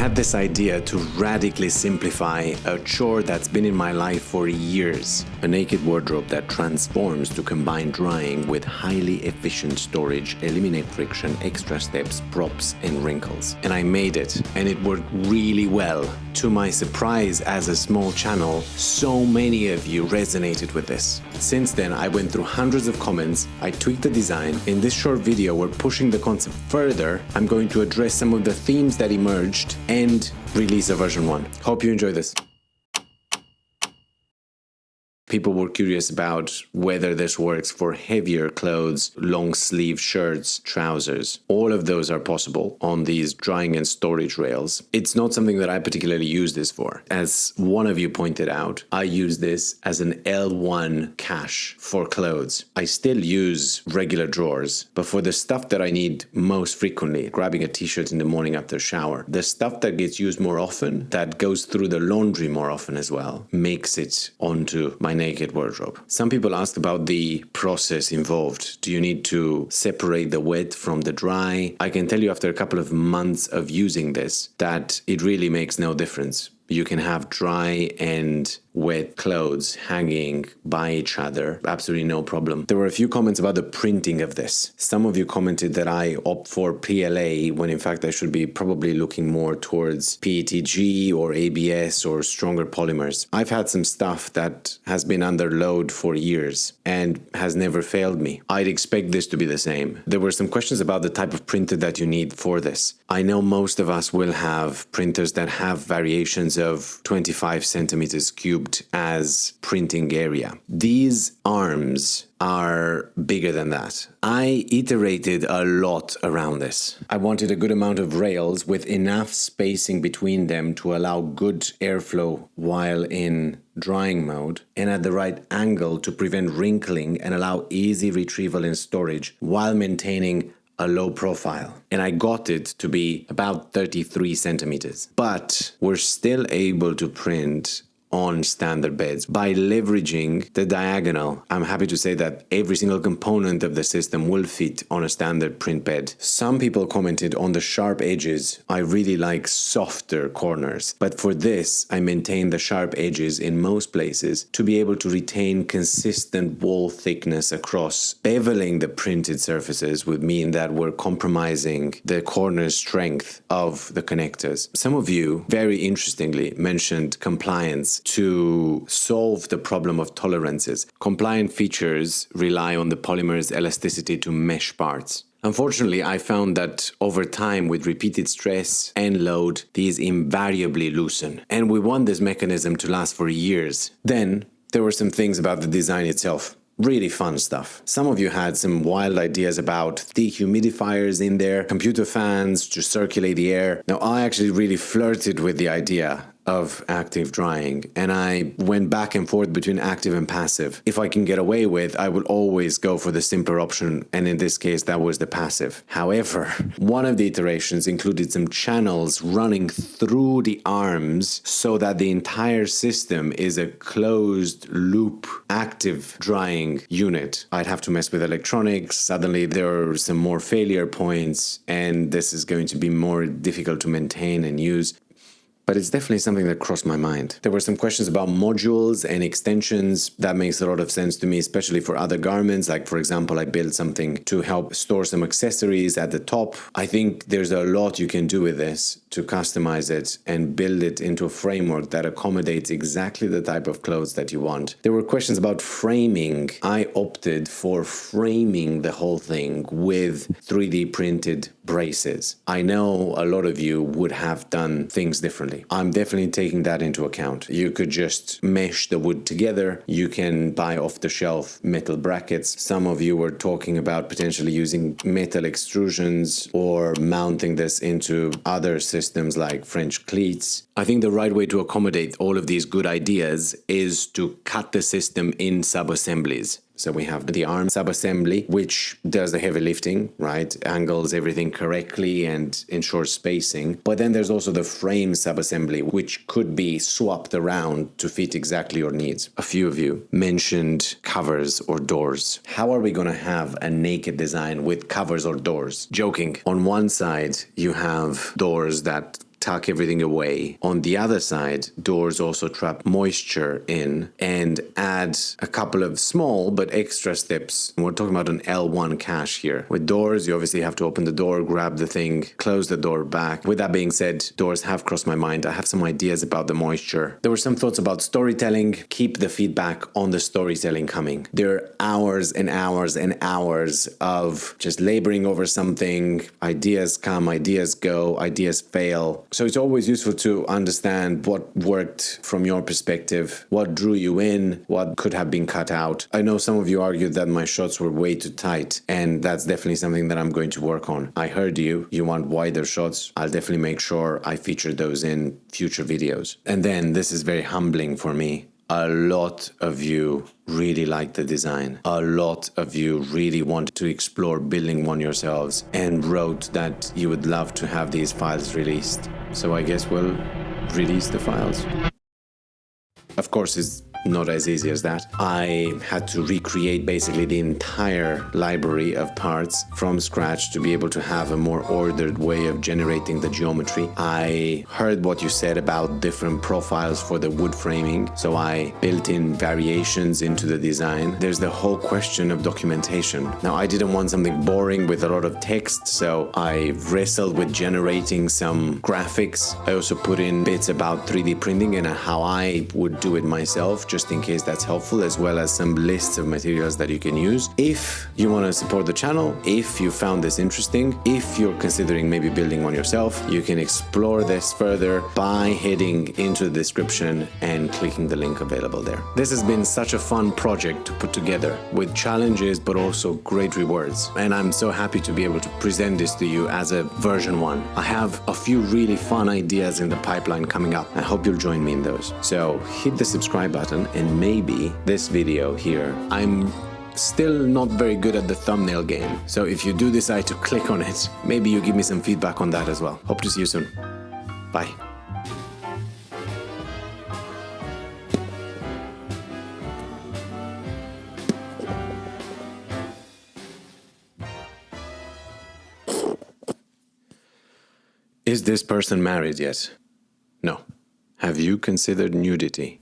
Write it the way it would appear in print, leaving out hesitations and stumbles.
had this idea to radically simplify a chore that's been in my life for years. A naked wardrobe that transforms to combine drying with highly efficient storage, eliminate friction, extra steps, props, and wrinkles. And I made it, and it worked really well. To my surprise, as a small channel, so many of you resonated with this. Since then, I went through hundreds of comments, I tweaked the design. In this short video, we're pushing the concept further. I'm going to address some of the themes that emerged and release a version 1. Hope you enjoy this. People were curious about whether this works for heavier clothes, long sleeve shirts, trousers. All of those are possible on these drying and storage rails. It's not something that I particularly use this for. As one of you pointed out, I use this as an L1 cache for clothes. I still use regular drawers, but for the stuff that I need most frequently, grabbing a t-shirt in the morning after a shower, the stuff that gets used more often, that goes through the laundry more often as well, makes it onto my naked wardrobe. Some people asked about the process involved. Do you need to separate the wet from the dry? I can tell you after a couple of months of using this that it really makes no difference. You can have dry and wet clothes hanging by each other, absolutely no problem. There were a few comments about the printing of this. Some of you commented that I opt for PLA when in fact I should be probably looking more towards PETG or ABS or stronger polymers. I've had some stuff that has been under load for years and has never failed me. I'd expect this to be the same. There were some questions about the type of printer that you need for this. I know most of us will have printers that have variations of 25 centimeters cubed as printing area. These arms are bigger than that. I iterated a lot around this. I wanted a good amount of rails with enough spacing between them to allow good airflow while in drying mode and at the right angle to prevent wrinkling and allow easy retrieval and storage while maintaining a low profile. And I got it to be about 33 centimeters. But we're still able to print on standard beds by leveraging the diagonal. I'm happy to say that every single component of the system will fit on a standard print bed. Some people commented on the sharp edges. I really like softer corners, but for this I maintain the sharp edges in most places to be able to retain consistent wall thickness across. Beveling the printed surfaces would mean that we're compromising the corner strength of the connectors. Some of you, very interestingly, mentioned compliance to solve the problem of tolerances. Compliant features rely on the polymer's elasticity to mesh parts. Unfortunately, I found that over time, with repeated stress and load, these invariably loosen. And we want this mechanism to last for years. Then, there were some things about the design itself. Really fun stuff. Some of you had some wild ideas about dehumidifiers in there, computer fans to circulate the air. Now, I actually really flirted with the idea of active drying, and I went back and forth between active and passive. If I can get away with, I will always go for the simpler option, and in this case that was the passive. However, one of the iterations included some channels running through the arms so that the entire system is a closed loop active drying unit. I'd have to mess with electronics. Suddenly there are some more failure points, and this is going to be more difficult to maintain and use. But it's definitely something that crossed my mind. There were some questions about modules and extensions. That makes a lot of sense to me, especially for other garments. Like, for example, I built something to help store some accessories at the top. I think there's a lot you can do with this to customize it and build it into a framework that accommodates exactly the type of clothes that you want. There were questions about framing. I opted for framing the whole thing with 3D printed braces. I know a lot of you would have done things differently. I'm definitely taking that into account. You could just mesh the wood together. You can buy off-the-shelf metal brackets. Some of you were talking about potentially using metal extrusions or mounting this into other systems like French cleats. I think the right way to accommodate all of these good ideas is to cut the system in sub-assemblies. So we have the arm subassembly, which does the heavy lifting, right? Angles everything correctly and ensures spacing. But then there's also the frame subassembly, which could be swapped around to fit exactly your needs. A few of you mentioned covers or doors. How are we going to have a naked design with covers or doors? Joking. On one side, you have doors that tuck everything away. On the other side, doors also trap moisture in and add a couple of small but extra steps. We're talking about an L1 cache here. With doors, you obviously have to open the door, grab the thing, close the door back. With that being said, doors have crossed my mind. I have some ideas about the moisture. There were some thoughts about storytelling. Keep the feedback on the storytelling coming. There are hours and hours and hours of just laboring over something. Ideas come, ideas go, ideas fail. So it's always useful to understand what worked from your perspective, what drew you in, what could have been cut out. I know some of you argued that my shots were way too tight, and that's definitely something that I'm going to work on. I heard you. You want wider shots. I'll definitely make sure I feature those in future videos. And then this is very humbling for me. A lot of you really like the design. A lot of you really wanted to explore building one yourselves and wrote that you would love to have these files released. So I guess we'll release the files. Of course, it's not as easy as that. I had to recreate basically the entire library of parts from scratch to be able to have a more ordered way of generating the geometry. I heard what you said about different profiles for the wood framing, so I built in variations into the design. There's the whole question of documentation. Now, I didn't want something boring with a lot of text, so I wrestled with generating some graphics. I also put in bits about 3D printing and how I would do it myself, just in case that's helpful, as well as some lists of materials that you can use. If you want to support the channel, if you found this interesting, if you're considering maybe building one yourself, you can explore this further by heading into the description and clicking the link available there. This has been such a fun project to put together with challenges but also great rewards, and I'm so happy to be able to present this to you as a version 1. I have a few really fun ideas in the pipeline coming up. I hope you'll join me in those. So hit the subscribe button, and maybe this video here, I'm still not very good at the thumbnail game. So if you do decide to click on it, maybe you give me some feedback on that as well. Hope to see you soon. Bye. Is this person married yet? No. Have you considered nudity?